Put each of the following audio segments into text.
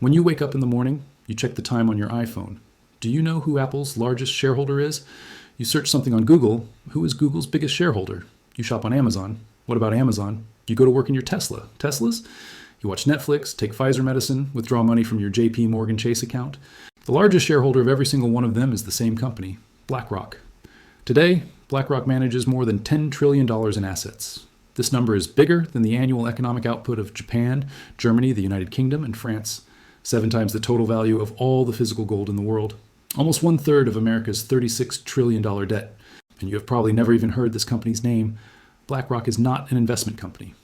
When you wake up in the morning, you check the time on your iPhone. Do you know who Apple's largest shareholder is? You search something on Google. Who is Google's biggest shareholder? You shop on Amazon. What about Amazon? You go to work in your Tesla. Teslas? You watch Netflix, take Pfizer medicine, withdraw money from your JP Morgan Chase account. The largest shareholder of every single one of them is the same company, BlackRock. Today, BlackRock manages more than $10 trillion in assets. This number is bigger than the annual economic output of Japan, Germany, the United Kingdom, and France. 7 times the total value of all the physical gold in the world. Almost 1/3 of America's $36 trillion debt. And you have probably never even heard this company's name. BlackRock is not an investment company.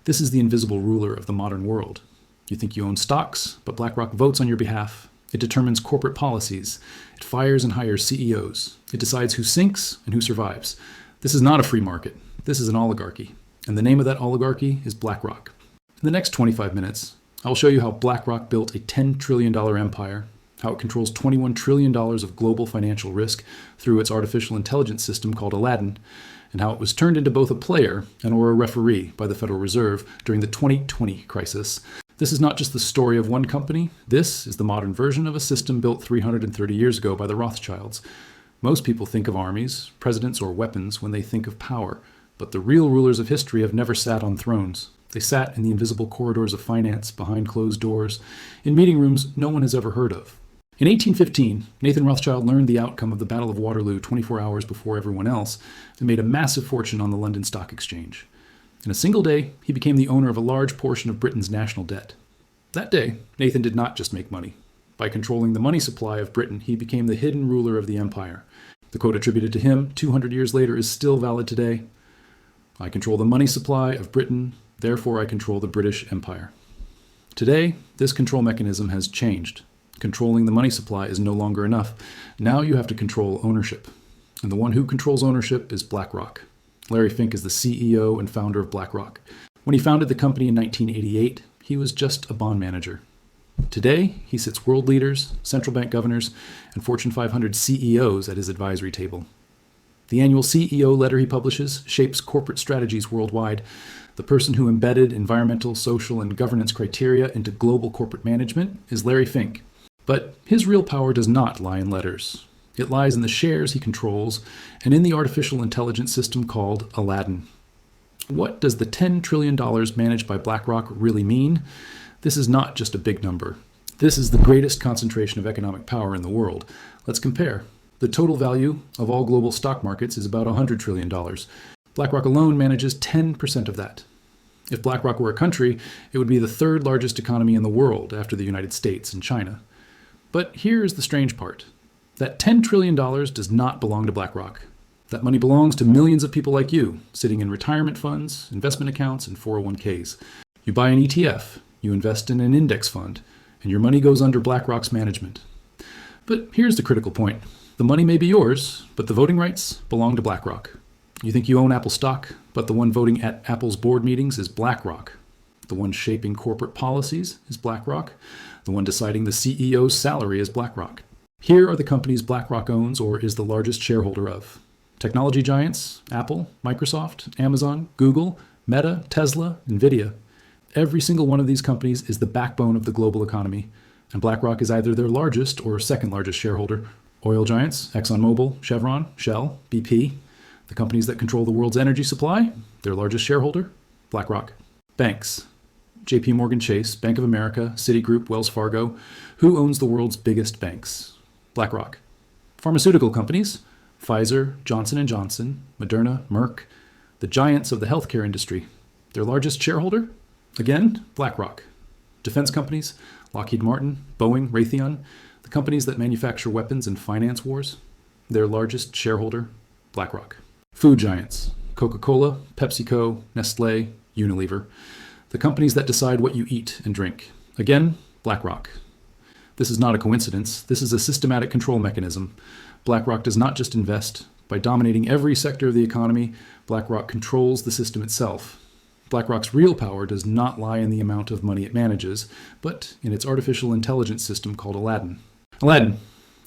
This is the invisible ruler of the modern world. You think you own stocks, but BlackRock votes on your behalf. It determines corporate policies. It fires and hires CEOs. It decides who sinks and who survives. This is not a free market. This is an oligarchy. And the name of that oligarchy is BlackRock. In the next 25 minutes, I will show you how BlackRock built a $10 trillion empire, how it controls $21 trillion of global financial risk through its artificial intelligence system called Aladdin, and how it was turned into both a player and or a referee by the Federal Reserve during the 2020 crisis. This is not just the story of one company. This is the modern version of a system built 330 years ago by the Rothschilds. Most people think of armies, presidents, or weapons when they think of power, but the real rulers of history have never sat on thrones. They sat in the invisible corridors of finance, behind closed doors, in meeting rooms no one has ever heard of. In 1815, Nathan Rothschild learned the outcome of the Battle of Waterloo 24 hours before everyone else and made a massive fortune on the London Stock Exchange. In a single day, he became the owner of a large portion of Britain's national debt. That day, Nathan did not just make money. By controlling the money supply of Britain, he became the hidden ruler of the empire. The quote attributed to him 200 years later is still valid today. I control the money supply of Britain, therefore I control the British Empire. Today, this control mechanism has changed. Controlling the money supply is no longer enough. Now you have to control ownership. And the one who controls ownership is BlackRock. Larry Fink is the CEO and founder of BlackRock. When he founded the company in 1988, he was just a bond manager. Today, he sits world leaders, central bank governors, and Fortune 500 CEOs at his advisory table. The annual CEO letter he publishes shapes corporate strategies worldwide. The person who embedded environmental, social, and governance criteria into global corporate management is Larry Fink. But his real power does not lie in letters. It lies in the shares he controls and in the artificial intelligence system called Aladdin. What does the $10 trillion managed by BlackRock really mean? This is not just a big number. This is the greatest concentration of economic power in the world. Let's compare. The total value of all global stock markets is about $100 trillion. BlackRock alone manages 10% of that. If BlackRock were a country, it would be the 3rd largest economy in the world after the United States and China. But here's the strange part. That $10 trillion does not belong to BlackRock. That money belongs to millions of people like you, sitting in retirement funds, investment accounts, and 401ks. You buy an ETF, you invest in an index fund, and your money goes under BlackRock's management. But here's the critical point. The money may be yours, but the voting rights belong to BlackRock. You think you own Apple stock, but the one voting at Apple's board meetings is BlackRock. The one shaping corporate policies is BlackRock. The one deciding the CEO's salary is BlackRock. Here are the companies BlackRock owns or is the largest shareholder of. Technology giants, Apple, Microsoft, Amazon, Google, Meta, Tesla, Nvidia. Every single one of these companies is the backbone of the global economy, and BlackRock is either their largest or 2nd largest shareholder. Oil giants, ExxonMobil, Chevron, Shell, BP. The companies that control the world's energy supply, their largest shareholder, BlackRock. Banks, JP Morgan Chase, Bank of America, Citigroup, Wells Fargo. Who owns the world's biggest banks? BlackRock. Pharmaceutical companies, Pfizer, Johnson & Johnson, Moderna, Merck, the giants of the healthcare industry. Their largest shareholder? Again, BlackRock. Defense companies, Lockheed Martin, Boeing, Raytheon, the companies that manufacture weapons and finance wars. Their largest shareholder, BlackRock. Food giants, Coca-Cola, PepsiCo, Nestle, Unilever. The companies that decide what you eat and drink. Again, BlackRock. This is not a coincidence. This is a systematic control mechanism. BlackRock does not just invest. By dominating every sector of the economy, BlackRock controls the system itself. BlackRock's real power does not lie in the amount of money it manages, but in its artificial intelligence system called Aladdin. Aladdin,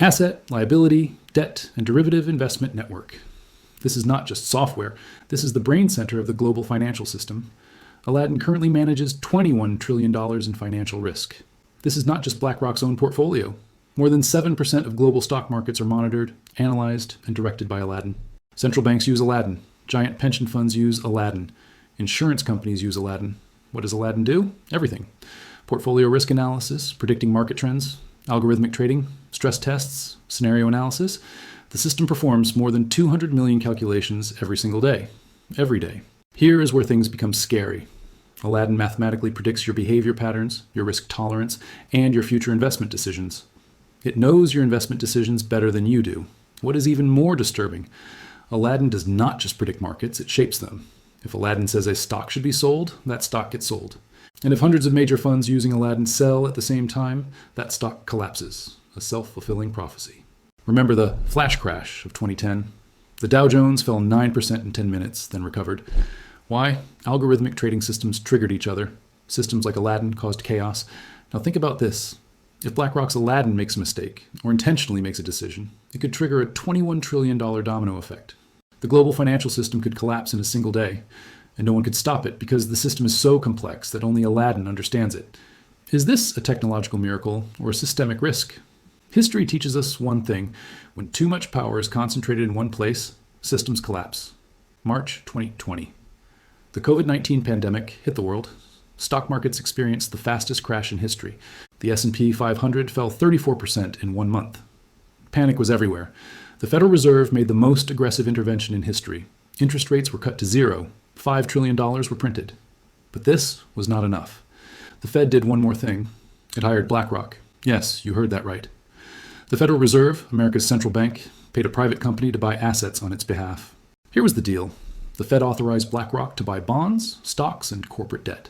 asset, liability, debt, and derivative investment network. This is not just software. This is the brain center of the global financial system. Aladdin currently manages $21 trillion in financial risk. This is not just BlackRock's own portfolio. More than 7% of global stock markets are monitored, analyzed, and directed by Aladdin. Central banks use Aladdin. Giant pension funds use Aladdin. Insurance companies use Aladdin. What does Aladdin do? Everything. Portfolio risk analysis, predicting market trends, algorithmic trading, stress tests, scenario analysis. The system performs more than 200 million calculations every single day. Every day. Here is where things become scary. Aladdin mathematically predicts your behavior patterns, your risk tolerance, and your future investment decisions. It knows your investment decisions better than you do. What is even more disturbing, Aladdin does not just predict markets, it shapes them. If Aladdin says a stock should be sold, that stock gets sold. And if hundreds of major funds using Aladdin sell at the same time, that stock collapses. A self-fulfilling prophecy. Remember the flash crash of 2010? The Dow Jones fell 9% in 10 minutes, then recovered. Why? Algorithmic trading systems triggered each other. Systems like Aladdin caused chaos. Now think about this. If BlackRock's Aladdin makes a mistake, or intentionally makes a decision, it could trigger a $21 trillion domino effect. The global financial system could collapse in a single day, and no one could stop it because the system is so complex that only Aladdin understands it. Is this a technological miracle or a systemic risk? History teaches us one thing. When too much power is concentrated in one place, systems collapse. March 2020. The COVID-19 pandemic hit the world. Stock markets experienced the fastest crash in history. The S&P 500 fell 34% in 1 month. Panic was everywhere. The Federal Reserve made the most aggressive intervention in history. Interest rates were cut to zero. $5 trillion were printed. But this was not enough. The Fed did one more thing. It hired BlackRock. Yes, you heard that right. The Federal Reserve, America's central bank, paid a private company to buy assets on its behalf. Here was the deal. The Fed authorized BlackRock to buy bonds, stocks, and corporate debt.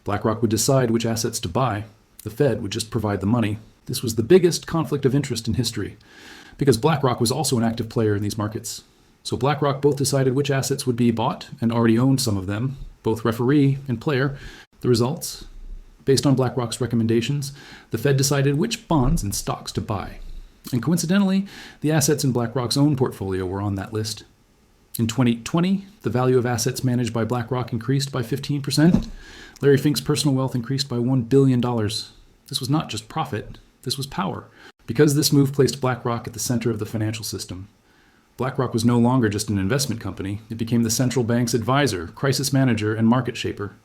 BlackRock would decide which assets to buy. The Fed would just provide the money. This was the biggest conflict of interest in history, because BlackRock was also an active player in these markets. So BlackRock both decided which assets would be bought and already owned some of them, both referee and player. The results? Based on BlackRock's recommendations, the Fed decided which bonds and stocks to buy. And coincidentally, the assets in BlackRock's own portfolio were on that list. In 2020, the value of assets managed by BlackRock increased by 15%. Larry Fink's personal wealth increased by $1 billion. This was not just profit, this was power. Because this move placed BlackRock at the center of the financial system. BlackRock was no longer just an investment company. It became the central bank's advisor, crisis manager, and market shaper.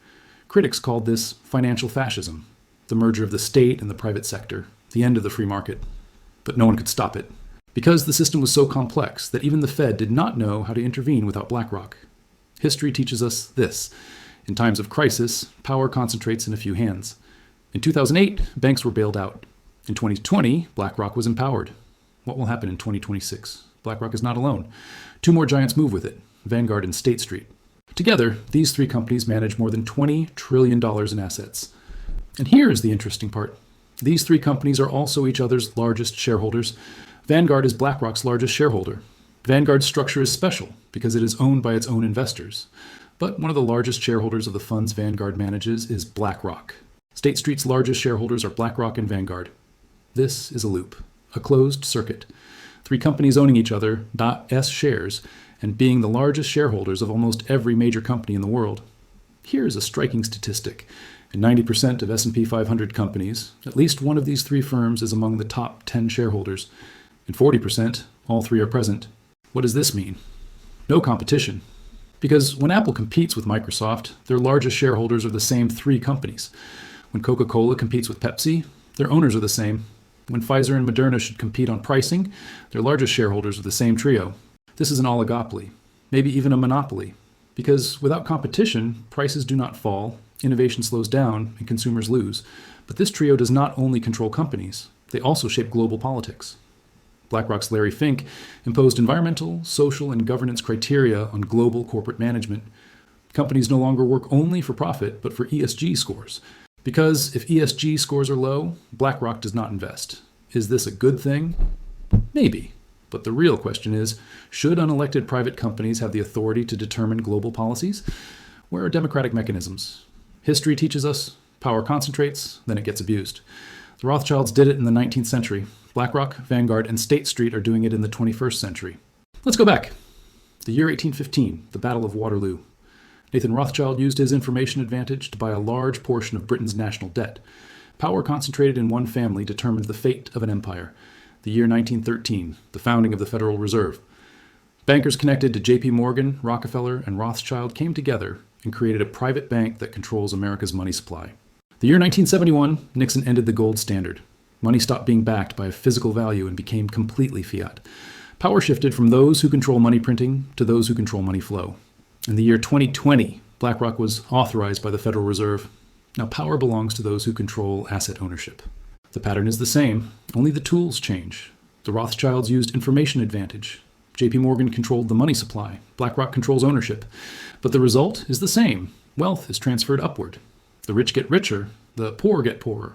Critics called this financial fascism, the merger of the state and the private sector, the end of the free market. But no one could stop it, because the system was so complex that even the Fed did not know how to intervene without BlackRock. History teaches us this. In times of crisis, power concentrates in a few hands. In 2008, banks were bailed out. In 2020, BlackRock was empowered. What will happen in 2026? BlackRock is not alone. Two more giants move with it, Vanguard and State Street. Together, these three companies manage more than $20 trillion in assets. And here is the interesting part. These three companies are also each other's largest shareholders. Vanguard is BlackRock's largest shareholder. Vanguard's structure is special because it is owned by its own investors. But one of the largest shareholders of the funds Vanguard manages is BlackRock. State Street's largest shareholders are BlackRock and Vanguard. This is a loop, a closed circuit. Three companies owning each other, .S shares, and being the largest shareholders of almost every major company in the world. Here is a striking statistic. In 90% of S&P 500 companies, at least one of these three firms is among the top 10 shareholders. In 40%, all three are present. What does this mean? No competition. Because when Apple competes with Microsoft, their largest shareholders are the same three companies. When Coca-Cola competes with Pepsi, their owners are the same. When Pfizer and Moderna should compete on pricing, their largest shareholders are the same trio. This is an oligopoly, maybe even a monopoly. Because without competition, prices do not fall, innovation slows down, and consumers lose. But this trio does not only control companies, they also shape global politics. BlackRock's Larry Fink imposed environmental, social, and governance criteria on global corporate management. Companies no longer work only for profit, but for ESG scores. Because if ESG scores are low, BlackRock does not invest. Is this a good thing? Maybe. But the real question is, should unelected private companies have the authority to determine global policies? Where are democratic mechanisms? History teaches us power concentrates, then it gets abused. The Rothschilds did it in the 19th century. BlackRock, Vanguard, and State Street are doing it in the 21st century. Let's go back. The year 1815, the Battle of Waterloo. Nathan Rothschild used his information advantage to buy a large portion of Britain's national debt. Power concentrated in one family determined the fate of an empire. The year 1913, the founding of the Federal Reserve. Bankers connected to J.P. Morgan, Rockefeller, and Rothschild came together and created a private bank that controls America's money supply. The year 1971, Nixon ended the gold standard. Money stopped being backed by a physical value and became completely fiat. Power shifted from those who control money printing to those who control money flow. In the year 2020, BlackRock was authorized by the Federal Reserve. Now power belongs to those who control asset ownership. The pattern is the same, only the tools change. The Rothschilds used information advantage. J.P. Morgan controlled the money supply. BlackRock controls ownership. But the result is the same. Wealth is transferred upward. The rich get richer. The poor get poorer.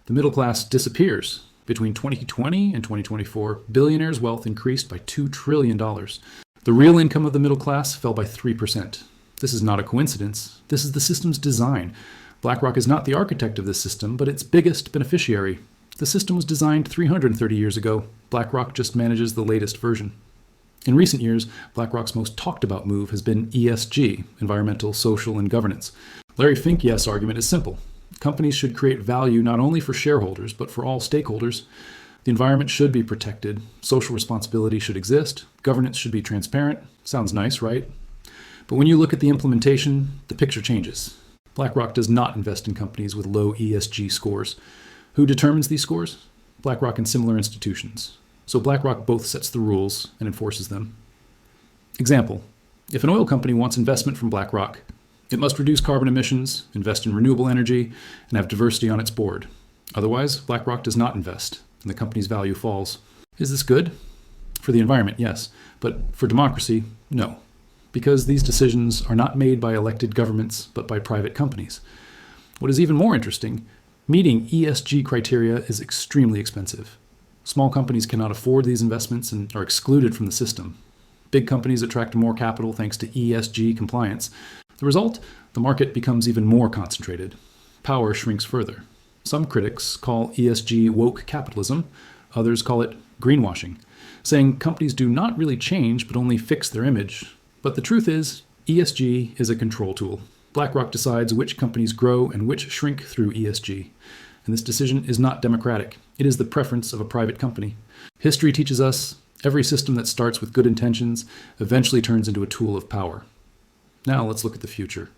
The middle class disappears. Between 2020 and 2024, billionaires' wealth increased by $2 trillion. The real income of the middle class fell by 3%. This is not a coincidence. This is the system's design. BlackRock is not the architect of this system, but its biggest beneficiary. The system was designed 330 years ago. BlackRock just manages the latest version. In recent years, BlackRock's most talked about move has been ESG, environmental, social, and governance. Larry Fink's yes argument is simple. Companies should create value not only for shareholders, but for all stakeholders. The environment should be protected. Social responsibility should exist. Governance should be transparent. Sounds nice, right? But when you look at the implementation, the picture changes. BlackRock does not invest in companies with low ESG scores. Who determines these scores? BlackRock and similar institutions. So BlackRock both sets the rules and enforces them. Example, if an oil company wants investment from BlackRock, it must reduce carbon emissions, invest in renewable energy, and have diversity on its board. Otherwise, BlackRock does not invest, and the company's value falls. Is this good? For the environment, yes. But for democracy, no. Because these decisions are not made by elected governments, but by private companies. What is even more interesting, meeting ESG criteria is extremely expensive. Small companies cannot afford these investments and are excluded from the system. Big companies attract more capital thanks to ESG compliance. The result? The market becomes even more concentrated. Power shrinks further. Some critics call ESG woke capitalism. Others call it greenwashing, saying companies do not really change but only fix their image. But the truth is, ESG is a control tool. BlackRock decides which companies grow and which shrink through ESG. And this decision is not democratic. It is the preference of a private company. History teaches us every system that starts with good intentions eventually turns into a tool of power. Now let's look at the future.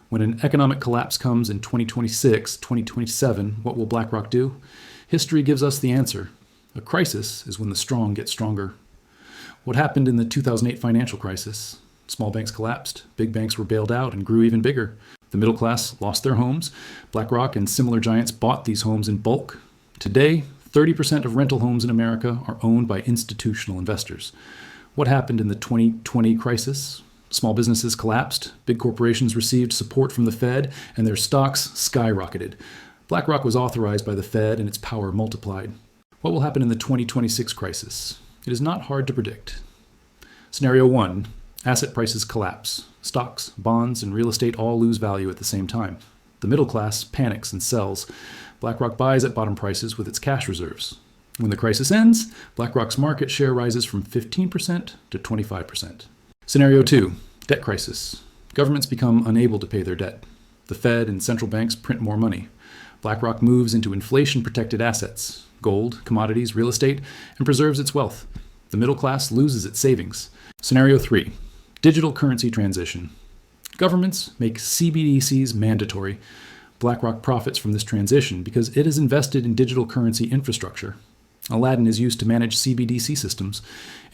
When an economic collapse comes in 2026, 2027, what will BlackRock do? History gives us the answer. A crisis is when the strong get stronger. What happened in the 2008 financial crisis? Small banks collapsed, big banks were bailed out and grew even bigger. The middle class lost their homes. BlackRock and similar giants bought these homes in bulk. Today, 30% of rental homes in America are owned by institutional investors. What happened in the 2020 crisis? Small businesses collapsed, big corporations received support from the Fed, and their stocks skyrocketed. BlackRock was authorized by the Fed and its power multiplied. What will happen in the 2026 crisis? It is not hard to predict. Scenario 1. Asset prices collapse. Stocks, bonds, and real estate all lose value at the same time. The middle class panics and sells. BlackRock buys at bottom prices with its cash reserves. When the crisis ends, BlackRock's market share rises from 15% to 25%. Scenario 2. Debt crisis. Governments become unable to pay their debt. The Fed and central banks print more money. BlackRock moves into inflation-protected assets, gold, commodities, real estate, and preserves its wealth. The middle class loses its savings. Scenario 3. Digital currency transition. Governments make CBDCs mandatory. BlackRock profits from this transition because it is invested in digital currency infrastructure. Aladdin is used to manage CBDC systems.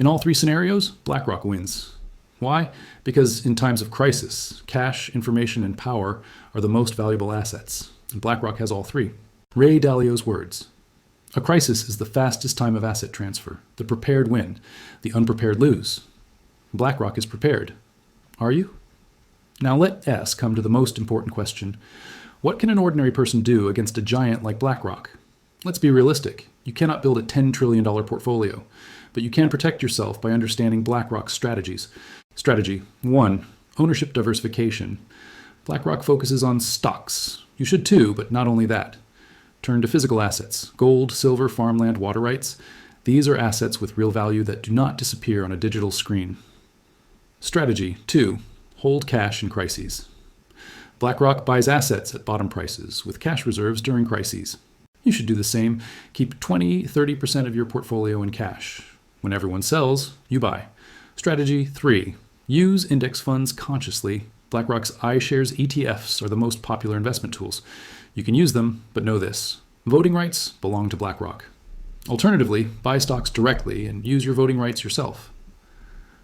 In all three scenarios, BlackRock wins. Why? Because in times of crisis, cash, information, and power are the most valuable assets, and BlackRock has all three. Ray Dalio's words. A crisis is the fastest time of asset transfer. The prepared win. The unprepared lose. BlackRock is prepared. Are you? Now let S come to the most important question. What can an ordinary person do against a giant like BlackRock? Let's be realistic. You cannot build a $10 trillion portfolio, but you can protect yourself by understanding BlackRock's strategies. Strategy 1. Ownership diversification. BlackRock focuses on stocks. You should too, but not only that. Turn to physical assets, gold, silver, farmland, water rights. These are assets with real value that do not disappear on a digital screen. Strategy 2. Hold cash in crises. BlackRock buys assets at bottom prices with cash reserves during crises. You should do the same. Keep 20-30% of your portfolio in cash. When everyone sells, you buy. Strategy 3. Use index funds consciously. BlackRock's iShares ETFs are the most popular investment tools. You can use them, but know this. Voting rights belong to BlackRock. Alternatively, buy stocks directly and use your voting rights yourself.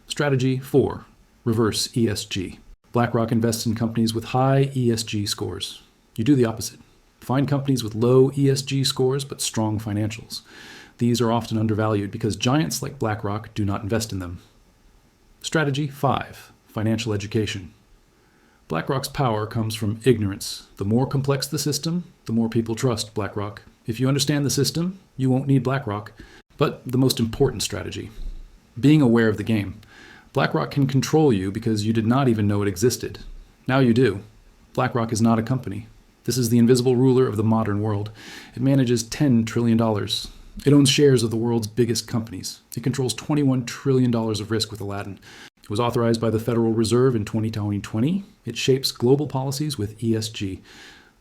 Strategy 4. Reverse ESG. BlackRock invests in companies with high ESG scores. You do the opposite. Find companies with low ESG scores but strong financials. These are often undervalued because giants like BlackRock do not invest in them. Strategy 5. Financial education. BlackRock's power comes from ignorance. The more complex the system, the more people trust BlackRock. If you understand the system, you won't need BlackRock. But the most important strategy, being aware of the game. BlackRock can control you because you did not even know it existed. Now you do. BlackRock is not a company. This is the invisible ruler of the modern world. It manages $10 trillion. It owns shares of the world's biggest companies. It controls $21 trillion of risk with Aladdin. It was authorized by the Federal Reserve in 2020. It shapes global policies with ESG.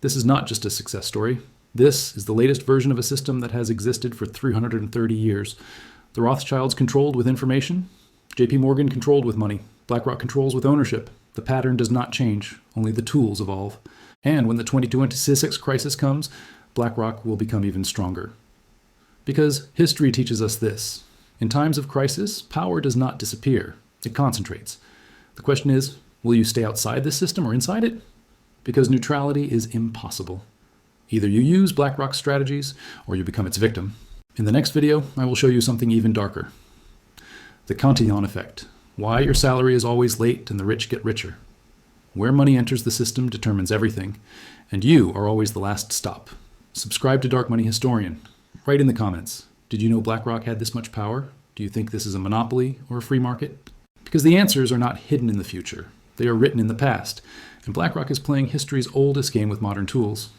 This is not just a success story. This is the latest version of a system that has existed for 330 years. The Rothschilds controlled with information. JP Morgan controlled with money. BlackRock controls with ownership. The pattern does not change. Only the tools evolve. And when the 2026 crisis comes, BlackRock will become even stronger. Because history teaches us this. In times of crisis, power does not disappear. It concentrates. The question is, will you stay outside this system or inside it? Because neutrality is impossible. Either you use BlackRock's strategies or you become its victim. In the next video, I will show you something even darker. The Cantillon effect. Why your salary is always late and the rich get richer. Where money enters the system determines everything, and you are always the last stop. Subscribe to Dark Money Historian. Write in the comments, did you know BlackRock had this much power? Do you think this is a monopoly or a free market? Because the answers are not hidden in the future. They are written in the past, and BlackRock is playing history's oldest game with modern tools.